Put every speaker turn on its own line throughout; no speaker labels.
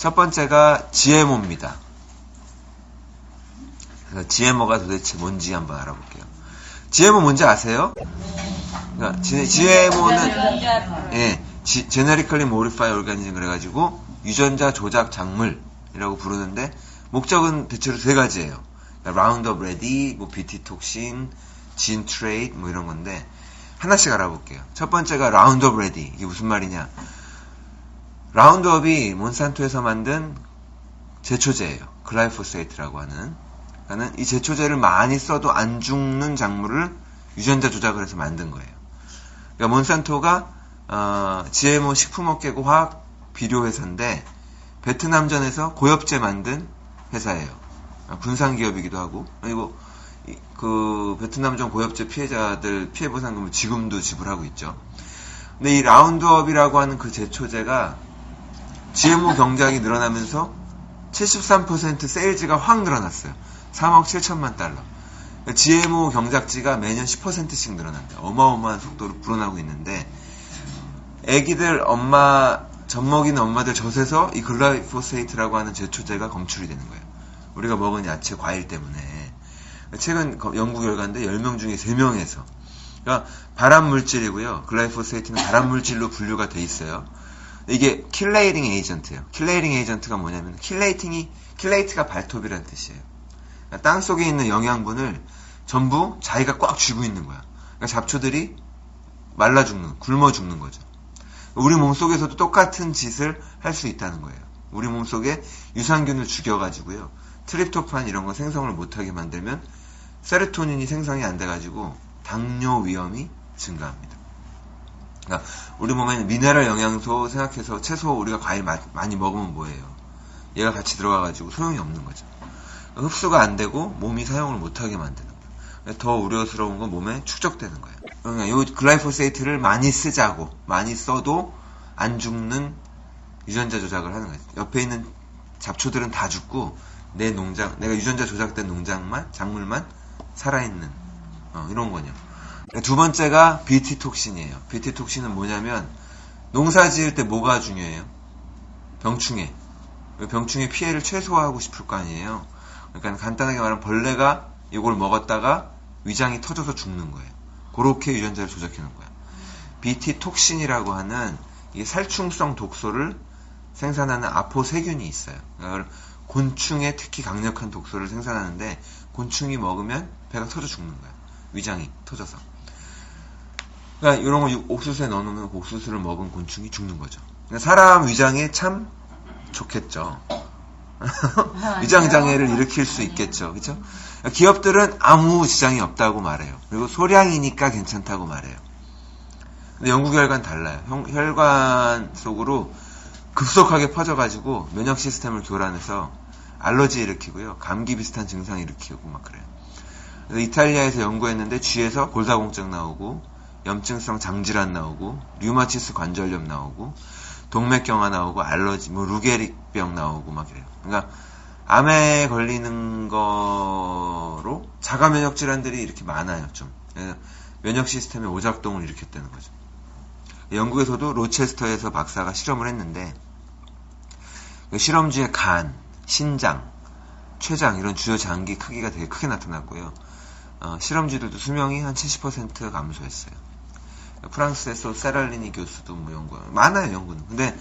첫 번째가 GMO입니다. 그래서 GMO가 도대체 뭔지 한번 알아볼게요. GMO 뭔지 아세요? 그러니까 GMO는 Genetically Modified Organism 그래가지고 유전자 조작 작물이라고 부르는데 목적은 대체로 세 가지예요. 그러니까 Roundup Ready, 뭐 BT 톡신, Gene Trait 뭐 이런 건데 하나씩 알아볼게요. 첫 번째가 Roundup Ready. 이게 무슨 말이냐? 라운드업이 몬산토에서 만든 제초제예요. 글라이포세이트라고 하는. 그러니까 이 제초제를 많이 써도 안 죽는 작물을 유전자 조작을 해서 만든 거예요. 그러니까 몬산토가 GMO 식품업계고 화학 비료 회사인데 베트남전에서 고엽제 만든 회사예요. 군산 기업이기도 하고 그리고 그 베트남전 고엽제 피해자들 피해 보상금을 지금도 지불하고 있죠. 근데 이 라운드업이라고 하는 그 제초제가 GMO 경작이 늘어나면서 73% 세일즈가 확 늘어났어요. 3억 7천만 달러. GMO 경작지가 매년 10%씩 늘어난다. 어마어마한 속도로 불어나고 있는데 애기들 젖먹이는 엄마들 젖에서 이 글라이포세이트라고 하는 제초제가 검출이 되는 거예요. 우리가 먹은 야채, 과일 때문에. 최근 연구 결과인데 10명 중에 3명에서. 그러니까 발암물질이고요. 글라이포세이트는 발암물질로 분류가 돼 있어요. 이게 킬레이팅 에이전트예요. 킬레이팅 에이전트가 뭐냐면 킬레이트가 발톱이라는 뜻이에요. 그러니까 땅 속에 있는 영양분을 전부 자기가 꽉 쥐고 있는 거야. 그러니까 잡초들이 말라 죽는, 굶어 죽는 거죠. 우리 몸속에서도 똑같은 짓을 할 수 있다는 거예요. 우리 몸속에 유산균을 죽여가지고요. 트립토판 이런 거 생성을 못하게 만들면 세로토닌이 생성이 안 돼가지고 당뇨 위험이 증가합니다. 그러니까 우리 몸에는 미네랄 영양소 생각해서 채소 우리가 과일 많이 먹으면 뭐예요? 얘가 같이 들어가가지고 소용이 없는 거죠. 흡수가 안 되고 몸이 사용을 못하게 만드는 거예요. 더 우려스러운 건 몸에 축적되는 거예요. 그러니까 이 글라이포세이트를 많이 쓰자고 많이 써도 안 죽는 유전자 조작을 하는 거예요. 옆에 있는 잡초들은 다 죽고 내가 유전자 조작된 작물만 살아있는 이런 거냐. 두 번째가 BT 톡신이에요. BT 톡신은 뭐냐면 농사 지을 때 뭐가 중요해요? 병충해. 병충해 피해를 최소화하고 싶을 거 아니에요. 그러니까 간단하게 말하면 벌레가 이걸 먹었다가 위장이 터져서 죽는 거예요. 그렇게 유전자를 조작해 놓은 거예요. BT 톡신이라고 하는 이게 살충성 독소를 생산하는 아포세균이 있어요. 그러니까 곤충에 특히 강력한 독소를 생산하는데 곤충이 먹으면 배가 터져 죽는 거예요. 위장이 터져서. 그러니까 이런 거 옥수수에 넣어놓으면 옥수수를 먹은 곤충이 죽는 거죠. 그러니까 사람 위장에 참 좋겠죠. 위장 장애를 일으킬 수 있겠죠. 그렇죠? 기업들은 아무 지장이 없다고 말해요. 그리고 소량이니까 괜찮다고 말해요. 근데 연구 결과는 달라요. 혈관 속으로 급속하게 퍼져가지고 면역 시스템을 교란해서 알러지 일으키고요. 감기 비슷한 증상 일으키고 막 그래요. 그래서 이탈리아에서 연구했는데 쥐에서 골다공증 나오고 염증성 장질환 나오고 류마티스 관절염 나오고 동맥경화 나오고 알러지 루게릭병 나오고 막 이래요. 그러니까 암에 걸리는 거로 자가 면역 질환들이 이렇게 많아요. 좀 면역 시스템의 오작동을 일으켰다는 거죠. 영국에서도 로체스터에서 박사가 실험을 했는데 그 실험주의 간, 신장, 췌장 이런 주요 장기 크기가 되게 크게 나타났고요. 실험쥐들도 수명이 한 70% 감소했어요. 프랑스에서 세랄리니 교수도 뭐 연구 많아요. 연구는. 근데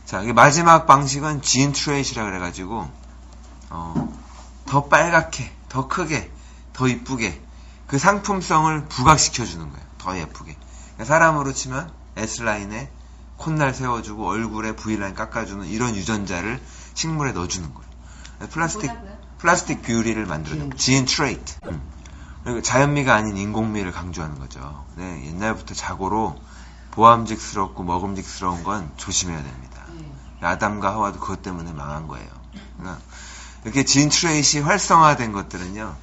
자 이게 마지막 방식은 진 트레이시라 그래가지고 더 빨갛게, 더 크게, 더 이쁘게 그 상품성을 부각시켜주는 거예요. 더 예쁘게. 그러니까 사람으로 치면 S라인에 콧날 세워주고 얼굴에 V라인 깎아주는 이런 유전자를 식물에 넣어주는 거예요. 플라스틱 뷰리를 만들어요. 지인 트레이트. 그리고 자연미가 아닌 인공미를 강조하는 거죠. 네, 옛날부터 자고로 보암직스럽고 먹음직스러운 건 조심해야 됩니다. 아담과 하와도 그것 때문에 망한 거예요. 그러니까 이렇게 지인 트레이트이 활성화된 것들은요,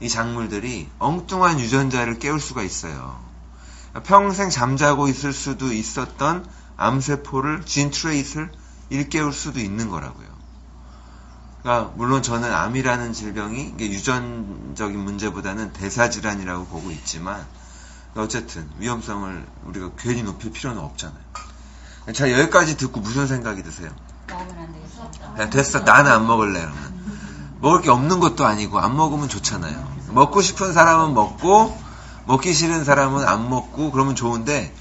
이 작물들이 엉뚱한 유전자를 깨울 수가 있어요. 평생 잠자고 있을 수도 있었던 암세포를 진 트레이트를 일깨울 수도 있는 거라고요. 그러니까 물론 저는 암이라는 질병이 이게 유전적인 문제보다는 대사질환이라고 보고 있지만 어쨌든 위험성을 우리가 괜히 높일 필요는 없잖아요. 자, 여기까지 듣고 무슨 생각이 드세요?
먹으면 안 되겠어.
그냥 됐어. 나는 안 먹을래. 그러면. 먹을 게 없는 것도 아니고 안 먹으면 좋잖아요. 먹고 싶은 사람은 먹고 먹기 싫은 사람은 안 먹고 그러면 좋은데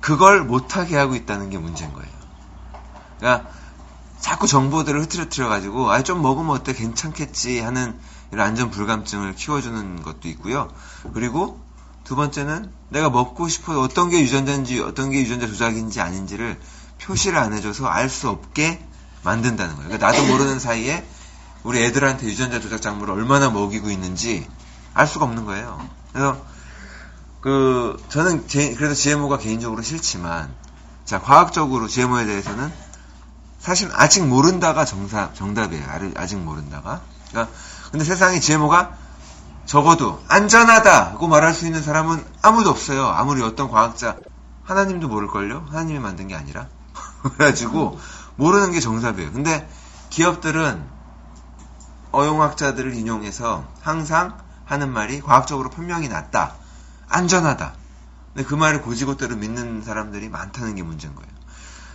그걸 못하게 하고 있다는 게 문제인 거예요. 그러니까 자꾸 정보들을 흐트러뜨려가지고 좀 먹으면 어때 괜찮겠지 하는 이런 안전 불감증을 키워주는 것도 있고요. 그리고 두 번째는 내가 먹고 싶어 어떤 게 유전자인지 어떤 게 유전자 조작인지 아닌지를 표시를 안 해줘서 알 수 없게 만든다는 거예요. 그러니까 나도 모르는 사이에 우리 애들한테 유전자 조작 작물을 얼마나 먹이고 있는지 알 수가 없는 거예요. 그래서 저는 그래서 GMO가 개인적으로 싫지만 자 과학적으로 GMO에 대해서는 사실 아직 모른다가 정답이에요. 아직 모른다가. 그러니까 근데 세상에 GMO가 적어도 안전하다고 말할 수 있는 사람은 아무도 없어요. 아무리 어떤 과학자 하나님도 모를걸요. 하나님이 만든 게 아니라. 그래가지고 모르는 게 정답이에요. 근데 기업들은 어용학자들을 인용해서 항상 하는 말이 과학적으로 판명이 났다. 안전하다. 근데 그 말을 고지고대로 믿는 사람들이 많다는 게 문제인 거예요.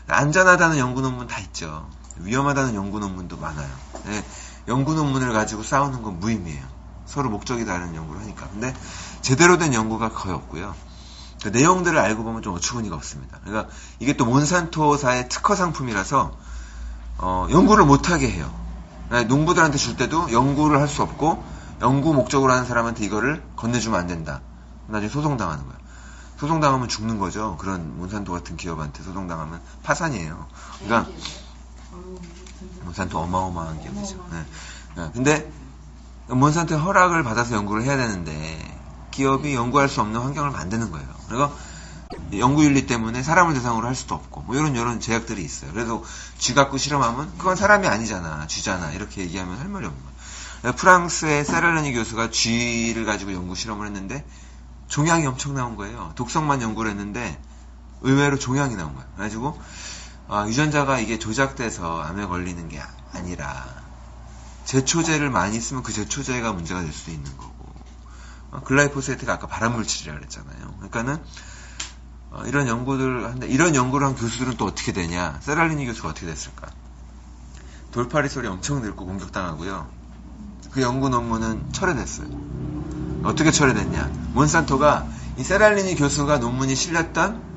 안전하다는 연구 논문 다 있죠. 위험하다는 연구 논문도 많아요. 네, 연구 논문을 가지고 싸우는 건 무의미해요. 서로 목적이 다른 연구를 하니까. 근데 제대로 된 연구가 거의 없고요. 그 내용들을 알고 보면 좀 어처구니가 없습니다. 그러니까 이게 또 몬산토사의 특허 상품이라서 연구를 못하게 해요. 농부들한테 줄 때도 연구를 할 수 없고 연구 목적으로 하는 사람한테 이거를 건네주면 안 된다. 나중에 소송당하는 거야. 소송당하면 죽는 거죠. 그런 몬산토 같은 기업한테 소송당하면 파산이에요. 그러니까 몬산토 어마어마한 기업이죠. 네. 근데 몬산토의 허락을 받아서 연구를 해야 되는데 기업이 연구할 수 없는 환경을 만드는 거예요. 그리고 연구윤리 때문에 사람을 대상으로 할 수도 없고 뭐 이런 제약들이 있어요. 그래서 쥐 갖고 실험하면 그건 사람이 아니잖아. 쥐잖아. 이렇게 얘기하면 할 말이 없는 거예요. 프랑스의 세랄르니 교수가 쥐를 가지고 연구 실험을 했는데 종양이 엄청 나온 거예요. 독성만 연구를 했는데 의외로 종양이 나온 거예요. 그래가지고 유전자가 이게 조작돼서 암에 걸리는 게 아니라 제초제를 많이 쓰면 그 제초제가 문제가 될 수도 있는 거고 글라이포세이트가 아까 발암물질이라고 그랬잖아요. 그러니까는 이런 연구를 하는데 이런 연구를 한 교수들은 또 어떻게 되냐. 세랄리니 교수가 어떻게 됐을까. 돌파리 소리 엄청 들고 공격당하고요. 그 연구 논문은 철회됐어요. 어떻게 철회됐냐. 몬산토가 이 세랄리니 교수가 논문이 실렸던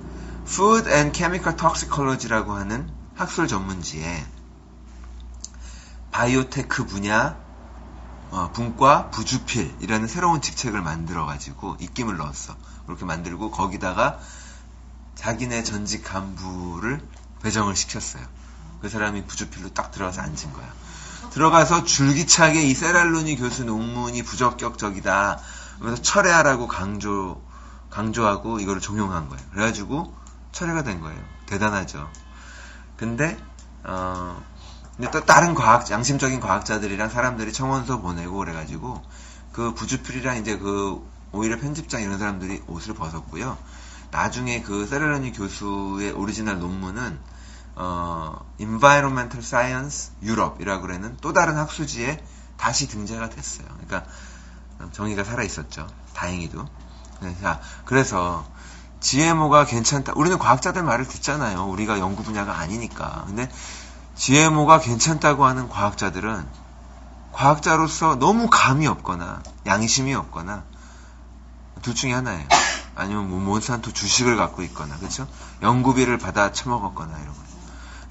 Food and Chemical Toxicology라고 하는 학술 전문지에 바이오테크 분야 분과 부주필이라는 새로운 직책을 만들어가지고 입김을 넣었어. 그렇게 만들고 거기다가 자기네 전직 간부를 배정을 시켰어요. 그 사람이 부주필로 딱 들어가서 앉은 거야. 들어가서 줄기차게 이 세랄루니 교수 논문이 부적격적이다. 그래서 철회하라고 강조하고 이거를 종용한 거예요. 그래가지고 철회가 된 거예요. 대단하죠. 근데 또 다른 양심적인 과학자들이랑 사람들이 청원서 보내고 그래가지고 그 부주필이랑 이제 그 오히려 편집장 이런 사람들이 옷을 벗었고요. 나중에 그 세랄루니 교수의 오리지널 논문은 Environmental Science Europe이라고 그러는 또 다른 학수지에 다시 등재가 됐어요. 그러니까 정의가 살아 있었죠. 다행히도. 그래서 GMO가 괜찮다. 우리는 과학자들 말을 듣잖아요. 우리가 연구 분야가 아니니까. 근데 GMO가 괜찮다고 하는 과학자들은 과학자로서 너무 감이 없거나 양심이 없거나 둘 중에 하나예요. 아니면 몬산토 주식을 갖고 있거나 그렇죠? 연구비를 받아 처먹었거나 이런 거.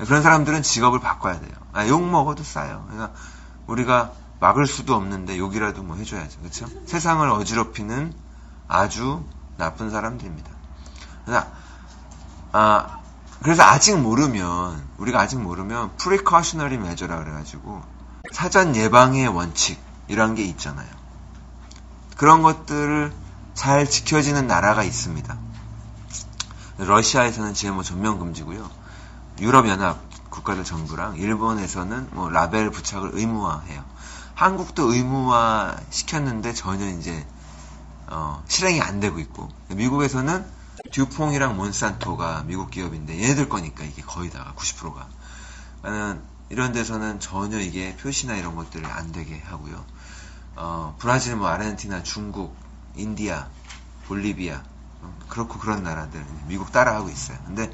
그런 사람들은 직업을 바꿔야 돼요. 욕 먹어도 싸요. 그러니까 우리가 막을 수도 없는데 욕이라도 뭐 해줘야죠. 그렇죠? 세상을 어지럽히는 아주 나쁜 사람들입니다. 그래서 우리가 아직 모르면 precautionary measure라 그래가지고 사전 예방의 원칙 이런 게 있잖아요. 그런 것들을 잘 지켜지는 나라가 있습니다. 러시아에서는 GMO 전면 금지고요. 유럽연합 국가들 전부랑 일본에서는 뭐 라벨 부착을 의무화해요. 한국도 의무화 시켰는데 전혀 이제 실행이 안 되고 있고 미국에서는 듀퐁이랑 몬산토가 미국 기업인데 얘네들 거니까 이게 거의 다 90%가 이런 데서는 전혀 이게 표시나 이런 것들을 안 되게 하고요. 브라질, 뭐 아르헨티나, 중국, 인디아, 볼리비아 그렇고 그런 나라들 미국 따라하고 있어요. 근데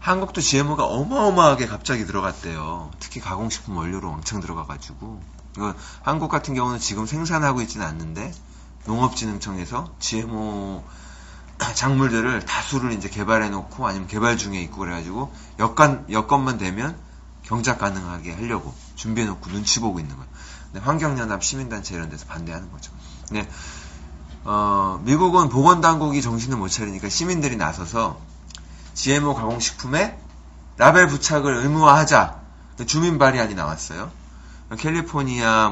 한국도 GMO가 어마어마하게 갑자기 들어갔대요. 특히 가공식품 원료로 왕창 들어가가지고. 이거 한국 같은 경우는 지금 생산하고 있지는 않는데 농업진흥청에서 GMO 작물들을 다수를 이제 개발해놓고 아니면 개발 중에 있고 그래가지고 여건만 되면 경작 가능하게 하려고 준비해놓고 눈치 보고 있는 거예요. 근데 환경연합 시민단체 이런 데서 반대하는 거죠. 근데 미국은 보건당국이 정신을 못 차리니까 시민들이 나서서 GMO 가공식품에 라벨 부착을 의무화하자 주민 발의안이 나왔어요. 캘리포니아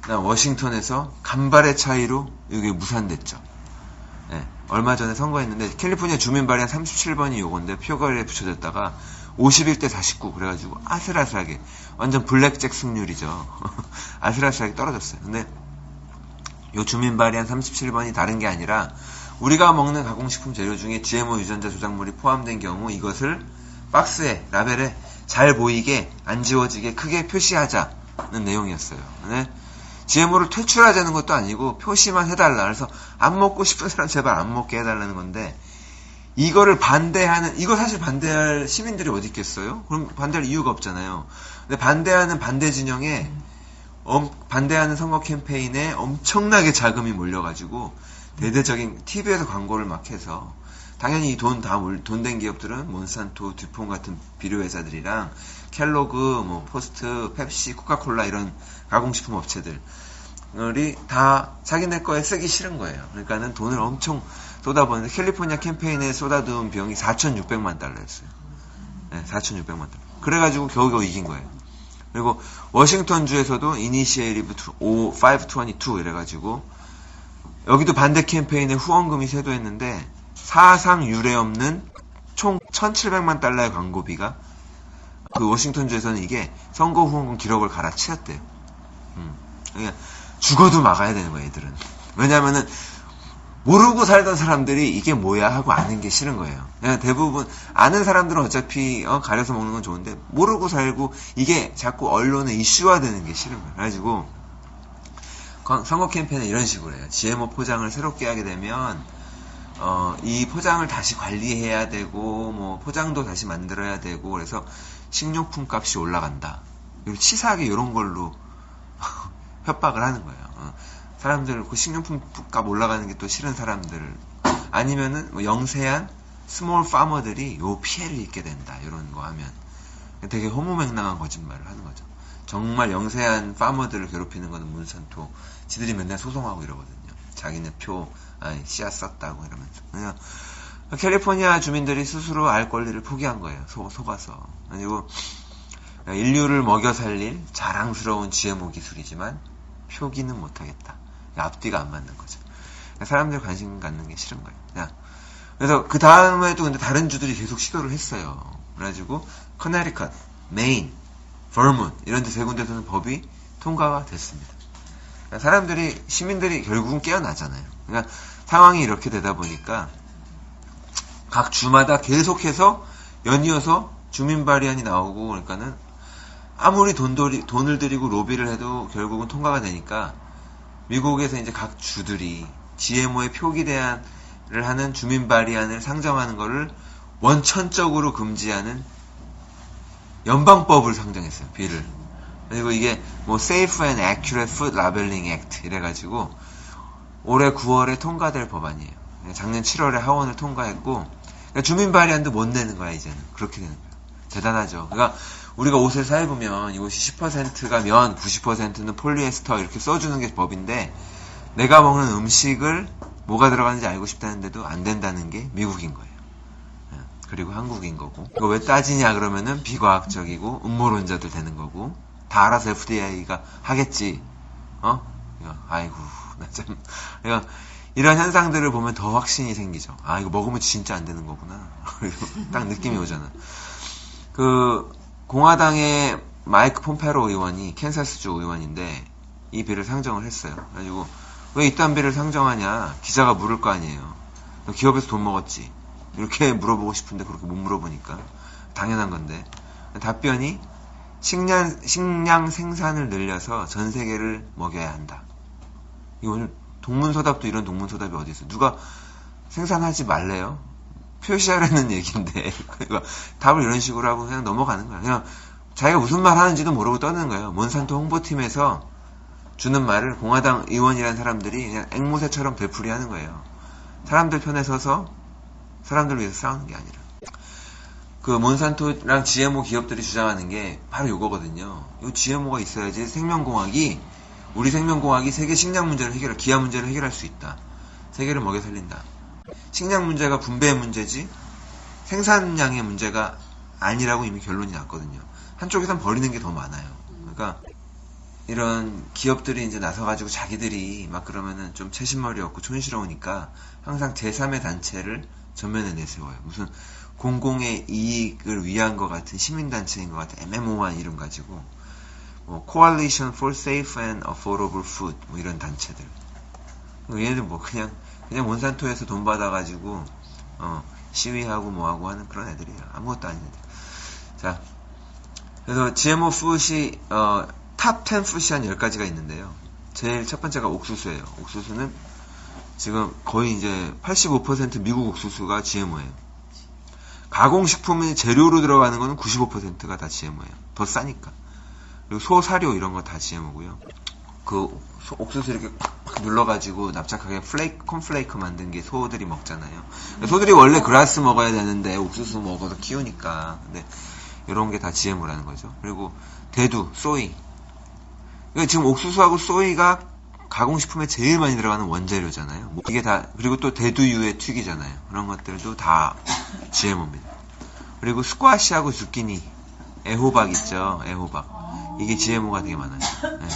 워싱턴에서 간발의 차이로 이게 무산됐죠. 네, 얼마 전에 선거했는데 캘리포니아 주민 발의안 37번이 요건데 표결에 붙여졌다가 51대 49 그래가지고 아슬아슬하게 완전 블랙잭 승률이죠. 아슬아슬하게 떨어졌어요. 근데 요 주민 발의안 37번이 다른 게 아니라 우리가 먹는 가공식품 재료 중에 GMO 유전자 조작물이 포함된 경우 이것을 박스에 라벨에 잘 보이게 안 지워지게 크게 표시하자는 내용이었어요. 근데 GMO를 퇴출하자는 것도 아니고 표시만 해달라. 그래서 안 먹고 싶은 사람 제발 안 먹게 해달라는 건데 이거를 이거 사실 반대할 시민들이 어디 있겠어요? 그럼 반대할 이유가 없잖아요. 근데 반대하는 반대 진영에 반대하는 선거 캠페인에 엄청나게 자금이 몰려가지고 대대적인 TV에서 광고를 막 해서 당연히 이 돈 된 기업들은 몬산토, 듀폰 같은 비료 회사들이랑 켈로그, 포스트, 펩시, 코카콜라 이런 가공식품 업체들이 다 자기네 거에 쓰기 싫은 거예요. 그러니까는 돈을 엄청 쏟아부었는데 캘리포니아 캠페인에 쏟아부은 비용이 4,600만 달러였어요. 네, 4,600만 달러. 그래가지고 겨우겨우 이긴 거예요. 그리고 워싱턴주에서도 이니시에이티브 522 이래가지고 여기도 반대 캠페인에 후원금이 쇄도했는데 사상 유례 없는 총 1,700만 달러의 광고비가 그 워싱턴주에서는 이게 선거 후원금 기록을 갈아치웠대요. 그러니까 죽어도 막아야 되는 거예요, 얘들은. 왜냐면은 모르고 살던 사람들이 이게 뭐야 하고 아는 게 싫은 거예요. 그냥 대부분 아는 사람들은 어차피 가려서 먹는 건 좋은데 모르고 살고 이게 자꾸 언론에 이슈화되는 게 싫은 거예요. 그래가지고 선거 캠페인은 이런 식으로 해요. GMO 포장을 새롭게 하게 되면 이 포장을 다시 관리해야 되고 포장도 다시 만들어야 되고 그래서 식료품 값이 올라간다. 그리고 치사하게 이런 걸로 협박을 하는 거예요. 사람들 그 식료품 값 올라가는 게 또 싫은 사람들 아니면은 영세한 스몰 파머들이 요 피해를 입게 된다. 이런 거 하면 되게 허무맹랑한 거짓말을 하는 거죠. 정말 영세한 파머들을 괴롭히는 거는 몬산토 지들이 맨날 소송하고 이러거든요. 자기네 씨앗 썼다고 이러면서. 그러니까 캘리포니아 주민들이 스스로 알 권리를 포기한 거예요. 속아서. 그리고 인류를 먹여 살릴 자랑스러운 GMO 기술이지만 표기는 못하겠다. 앞뒤가 안 맞는 거죠. 사람들 관심 갖는 게 싫은 거예요. 그래서 그 다음에도 근데 다른 주들이 계속 시도를 했어요. 그래가지고 커네리컷, 메인, 버몬트 이런 데 세 군데서는 법이 통과가 됐습니다. 시민들이 결국은 깨어나잖아요. 그러니까 상황이 이렇게 되다 보니까 각 주마다 계속해서 연이어서 주민 발의안이 나오고 그러니까는 아무리 돈을 들이고 로비를 해도 결국은 통과가 되니까 미국에서 이제 각 주들이 GMO의 표기 대안을 하는 주민 발의안을 상정하는 거를 원천적으로 금지하는 연방법을 상정했어요. 비를. 그리고 이게 Safe and Accurate Food Labeling Act 이래가지고 올해 9월에 통과될 법안이에요. 작년 7월에 하원을 통과했고 그러니까 주민 발의안도 못 내는 거야 이제는. 그렇게 되는 거예요. 대단하죠. 그러니까 우리가 옷을 사입으면 이것이 10%가 면 90%는 폴리에스터 이렇게 써주는 게 법인데 내가 먹는 음식을 뭐가 들어가는지 알고 싶다는데도 안 된다는 게 미국인 거예요. 그리고 한국인 거고. 이거 왜 따지냐 그러면은 비과학적이고 음모론자들 되는 거고 다 알아서 FDA가 하겠지. 아이고 나 참. 그러니까 이런 현상들을 보면 더 확신이 생기죠. 이거 먹으면 진짜 안 되는 거구나. 딱 느낌이 오잖아. 공화당의 마이크 폼페로 의원이 캔사스주 의원인데 이 비를 상정을 했어요. 그래가지고 왜 이딴 비를 상정하냐 기자가 물을 거 아니에요. 너 기업에서 돈 먹었지? 이렇게 물어보고 싶은데 그렇게 못 물어보니까 당연한 건데 답변이 식량 생산을 늘려서 전 세계를 먹여야 한다. 이거 오늘 동문서답도 이런 동문서답이 어디 있어요? 누가 생산하지 말래요? 표시하라는 얘기인데 그러니까 답을 이런 식으로 하고 그냥 넘어가는 거야. 그냥 자기가 무슨 말 하는지도 모르고 떠드는 거예요. 몬산토 홍보팀에서 주는 말을 공화당 의원이라는 사람들이 그냥 앵무새처럼 되풀이하는 거예요. 사람들 편에 서서 사람들을 위해서 싸우는 게 아니라. 그 몬산토랑 GMO 기업들이 주장하는 게 바로 이거거든요. 이 GMO가 있어야지 우리 생명공학이 세계 식량 문제를 기아 문제를 해결할 수 있다. 세계를 먹여 살린다. 식량 문제가 분배의 문제지 생산량의 문제가 아니라고 이미 결론이 났거든요. 한쪽에선 버리는 게 더 많아요. 그러니까 이런 기업들이 이제 나서가지고 자기들이 막 그러면은 좀 채신머리 없고 촌스러우니까 항상 제3의 단체를 전면에 내세워요. 무슨 공공의 이익을 위한 것 같은 시민단체인 것 같은 애매모호한 이름 가지고 뭐 Coalition for Safe and Affordable Food 뭐 이런 단체들. 얘네들 뭐 그냥 몬산토에서 돈 받아가지고 시위하고 뭐하고 하는 그런 애들이에요. 아무것도 아닌 애들. 자, 그래서 GMO 푸드이 탑 10 푸드이 한 10가지가 있는데요. 제일 첫 번째가 옥수수예요. 옥수수는 지금 거의 이제 85% 미국 옥수수가 GMO예요. 가공식품의 재료로 들어가는 거는 95%가 다 GMO예요. 더 싸니까. 그리고 소사료 이런 거 다 GMO고요. 그 옥수수 이렇게 팍 눌러가지고 납작하게 콘플레이크 만든 게 소들이 먹잖아요. 소들이 원래 그라스 먹어야 되는데 옥수수 먹어서 키우니까. 근데 이런 게 다 GMO라는 거죠. 그리고 대두, 소이. 그러니까 지금 옥수수하고 소이가 가공식품에 제일 많이 들어가는 원재료잖아요. 뭐 이게 다, 그리고 또 대두유의 튀기잖아요. 그런 것들도 다 GMO입니다. 그리고 스쿼시하고 zucchini, 애호박 있죠. 애호박. 이게 GMO가 되게 많아요. 네.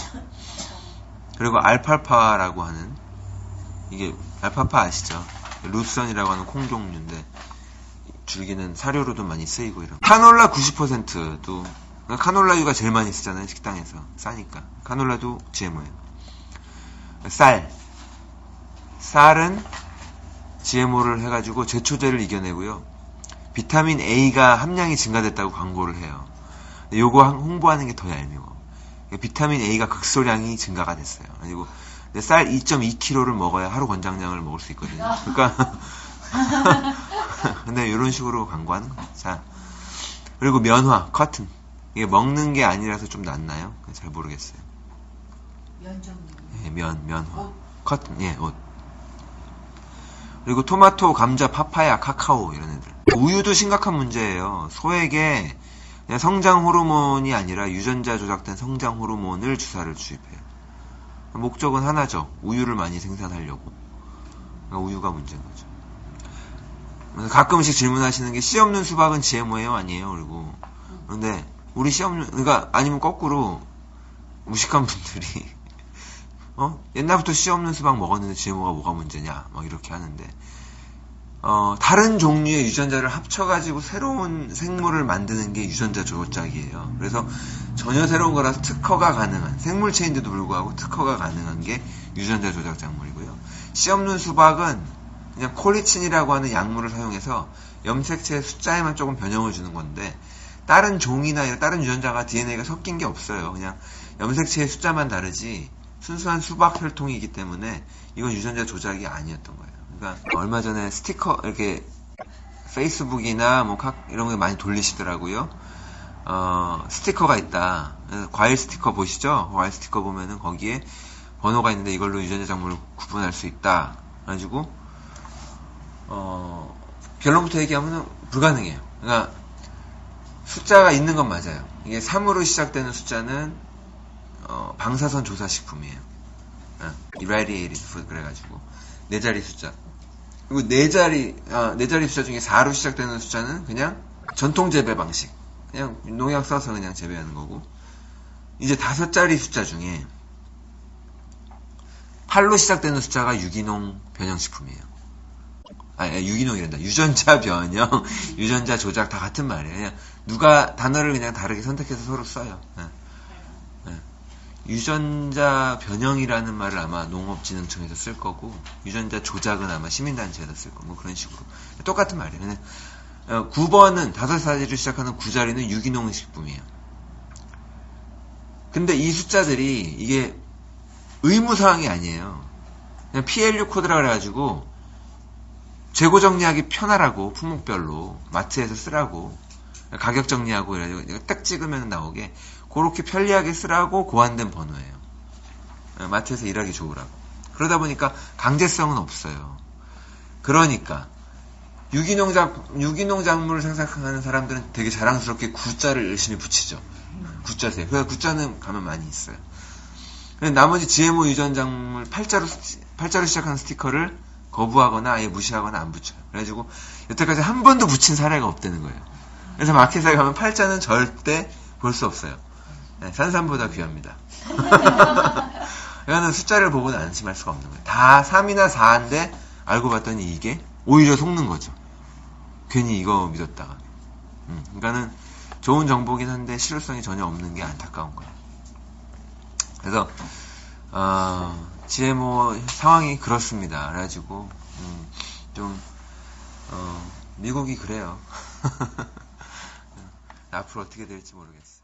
그리고 알팔파라고 하는, 이게, 알팔파 아시죠? 루선이라고 하는 콩 종류인데, 줄기는 사료로도 많이 쓰이고 이런. 카놀라 90%도, 카놀라유가 제일 많이 쓰잖아요. 식당에서. 싸니까. 카놀라도 GMO예요. 쌀은 GMO를 해가지고 제초제를 이겨내고요. 비타민 A가 함량이 증가됐다고 광고를 해요. 요거 홍보하는 게 더 얄미워. 비타민 A가 극소량이 증가가 됐어요. 그리고 쌀 2.2kg를 먹어야 하루 권장량을 먹을 수 있거든요. 그러니까 근데 이런 식으로 광고하는 거예요. 자, 그리고 면화, 커튼. 이게 먹는 게 아니라서 좀 낫나요? 잘 모르겠어요. 예, 면화. 옷. 커튼, 예, 옷. 그리고 토마토, 감자, 파파야, 카카오, 이런 애들. 우유도 심각한 문제예요. 소에게 그냥 성장 호르몬이 아니라 유전자 조작된 성장 호르몬을 주사를 주입해요. 목적은 하나죠. 우유를 많이 생산하려고. 그러니까 우유가 문제인 거죠. 가끔씩 질문하시는 게 씨 없는 수박은 GMO예요? 아니에요? 그리고. 그런데 우리 씨 없는, 그러니까 아니면 거꾸로 무식한 분들이 옛날부터 씨 없는 수박 먹었는데 GMO가 뭐가 문제냐 막 이렇게 하는데 다른 종류의 유전자를 합쳐가지고 새로운 생물을 만드는 게 유전자 조작이에요. 그래서 전혀 새로운 거라서 특허가 가능한 생물체인데도 불구하고 특허가 가능한 게 유전자 조작 작물이고요. 씨 없는 수박은 그냥 콜리친이라고 하는 약물을 사용해서 염색체의 숫자에만 조금 변형을 주는 건데 다른 종이나 다른 유전자가 DNA가 섞인 게 없어요. 그냥 염색체의 숫자만 다르지 순수한 수박 혈통이기 때문에 이건 유전자 조작이 아니었던 거예요. 그러니까 얼마 전에 스티커 이렇게 페이스북이나 뭐 이런 거 많이 돌리시더라고요. 스티커가 있다. 과일 스티커 보시죠? 과일 스티커 보면은 거기에 번호가 있는데 이걸로 유전자 작물을 구분할 수 있다. 그래가지고 결론부터 얘기하면 불가능해요. 그러니까 숫자가 있는 건 맞아요. 이게 3으로 시작되는 숫자는 방사선 조사식품이에요. irradiated food 그래가지고 4자리 숫자. 그리고 4자리 숫자 중에 4로 시작되는 숫자는 그냥 전통 재배 방식. 그냥 농약 써서 그냥 재배하는 거고. 이제 5자리 숫자 중에 8로 시작되는 숫자가 유기농 변형식품이에요. 유기농이란다. 유전자 변형, 유전자 조작 다 같은 말이에요. 그냥 누가 단어를 그냥 다르게 선택해서 서로 써요. 유전자 변형이라는 말을 아마 농업진흥청에서 쓸 거고 유전자 조작은 아마 시민단체에서 쓸 거고 뭐 그런 식으로 똑같은 말이에요. 그냥 9번은 5자리로 시작하는 9자리는 유기농 식품이에요. 근데 이 숫자들이 이게 의무사항이 아니에요. 그냥 PLU 코드라 그래가지고 재고 정리하기 편하라고, 품목별로 마트에서 쓰라고, 가격 정리하고 이래가지고 딱 찍으면 나오게 그렇게 편리하게 쓰라고 고안된 번호예요. 마트에서 일하기 좋으라고. 그러다 보니까 강제성은 없어요. 그러니까 유기농 작물을 생산하는 사람들은 되게 자랑스럽게 구자를 열심히 붙이죠. 구자세요. 그래서 구자는 가면 많이 있어요. 나머지 GMO 유전 작물 팔자로 시작하는 스티커를 거부하거나 아예 무시하거나 안 붙여요. 그래가지고 여태까지 한 번도 붙인 사례가 없다는 거예요. 그래서 마켓에 가면 팔자는 절대 볼 수 없어요. 네, 산삼보다 귀합니다. 이거는 숫자를 보고는 안심할 수가 없는 거예요. 다 3이나 4인데 알고 봤더니 이게 오히려 속는 거죠. 괜히 이거 믿었다가. 그러니까는 좋은 정보긴 한데 실효성이 전혀 없는 게 안타까운 거예요. 그래서 GMO 상황이 그렇습니다. 그래가지고 미국이 그래요. 앞으로 어떻게 될지 모르겠어요.